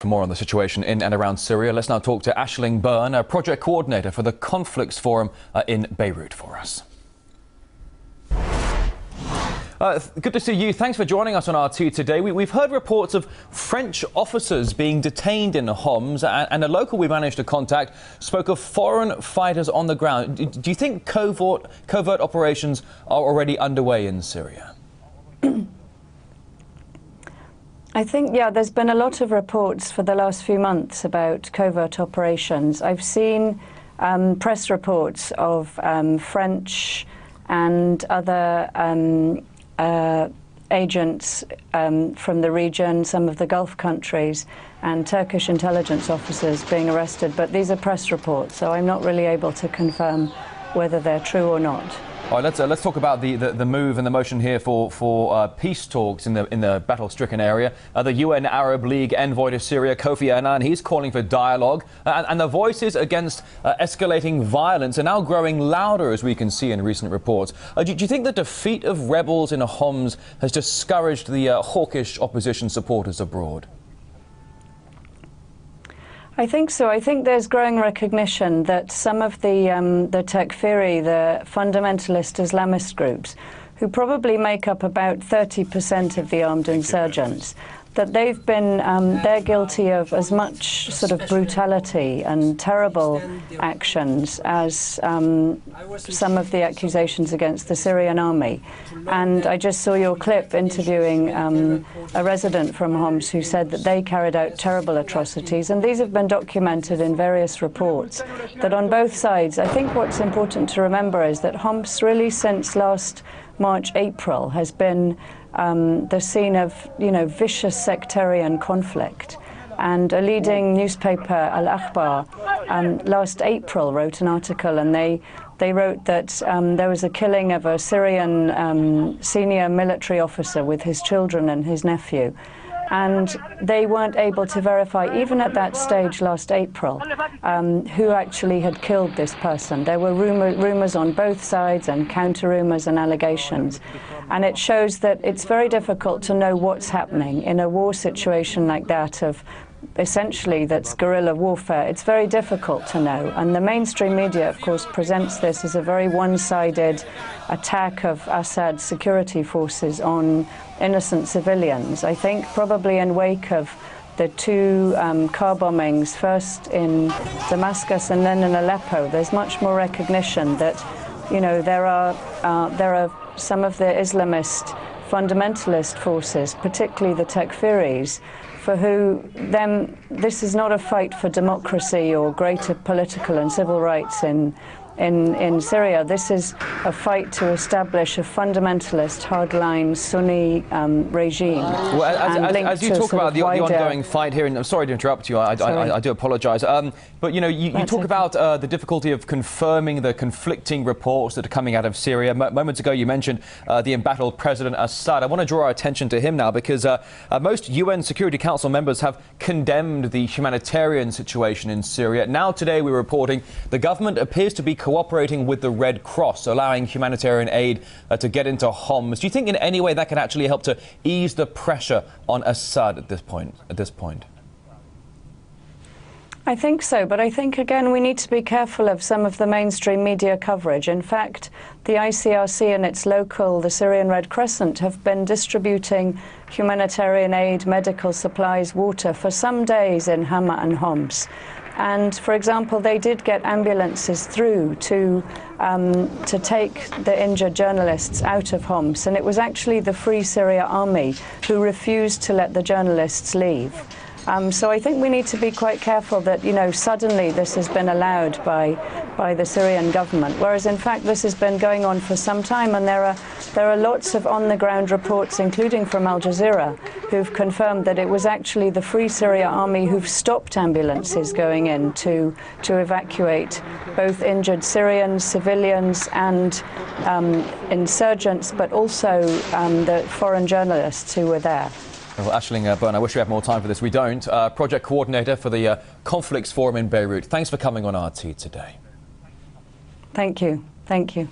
For more on the situation in and around Syria, let's now talk to Aisling Byrne, a project coordinator for the Conflicts Forum in Beirut for us. Good to see you. Thanks for joining us on RT today. We've heard reports of French officers being detained in Homs, and a local we managed to contact spoke of foreign fighters on the ground. Do you think covert operations are already underway in Syria? I think, yeah, there's been a lot of reports for the last few months about covert operations. I've seen press reports of French and other agents from the region, some of the Gulf countries, and Turkish intelligence officers being arrested. But these are press reports, so I'm not really able to confirm whether they're true or not. All right, let's talk about the move and the motion here for peace talks in the battle-stricken area. The UN Arab League envoy to Syria, Kofi Annan, he's calling for dialogue, and the voices against escalating violence are now growing louder, as we can see in recent reports. Do you think the defeat of rebels in Homs has discouraged the hawkish opposition supporters abroad? I think so. I think there's growing recognition that some of the Takfiri, the fundamentalist Islamist groups, who probably make up about 30% of the armed insurgents, that they've been, they're guilty of as much sort of brutality and terrible actions as some of the accusations against the Syrian army. And I just saw your clip interviewing a resident from Homs who said that they carried out terrible atrocities, and these have been documented in various reports, that on both sides. I think what's important to remember is that Homs really since last March, April has been the scene of, vicious sectarian conflict. And a leading newspaper, Al Akhbar, last April wrote an article, and they wrote that there was a killing of a Syrian senior military officer with his children and his nephew. And they weren't able to verify, even at that stage last April, who actually had killed this person. There were rumors on both sides and counter-rumors and allegations. And it shows that it's very difficult to know what's happening in a war situation like that, of essentially that's guerrilla warfare. It's very difficult to know. And the mainstream media, of course, presents this as a very one-sided attack of Assad's security forces on innocent civilians. I think probably in wake of the two car bombings, first in Damascus and then in Aleppo, there's much more recognition that, there are some of the Islamist fundamentalist forces, particularly the Takfiris, for who this is not a fight for democracy or greater political and civil rights in Syria. This is a fight to establish a fundamentalist, hardline Sunni regime. Well, as you talk about the ongoing fight here, and I'm sorry to interrupt you, I do apologise, but you talk about the difficulty of confirming the conflicting reports that are coming out of Syria. Moments ago you mentioned the embattled President Assad. I want to draw our attention to him now, because most UN Security Council members have condemned the humanitarian situation in Syria. Now today we're reporting the government appears to be cooperating with the Red Cross, allowing humanitarian aid to get into Homs. Do you think in any way that can actually help to ease the pressure on Assad at this point? I think so, but I think, again, we need to be careful of some of the mainstream media coverage. In fact, the ICRC and its local, the Syrian Red Crescent, have been distributing humanitarian aid, medical supplies, water for some days in Hama and Homs. And, for example, they did get ambulances through to take the injured journalists out of Homs. And it was actually the Free Syria Army who refused to let the journalists leave. So I think we need to be quite careful that, suddenly this has been allowed by the Syrian government, whereas in fact this has been going on for some time, and there are lots of on-the-ground reports, including from Al Jazeera, who've confirmed that it was actually the Free Syria Army who've stopped ambulances going in to evacuate both injured Syrians, civilians, and insurgents, but also the foreign journalists who were there. Well, Aisling Byrne, I wish we had more time for this. We don't. Project coordinator for the Conflicts Forum in Beirut. Thanks for coming on RT today. Thank you. Thank you.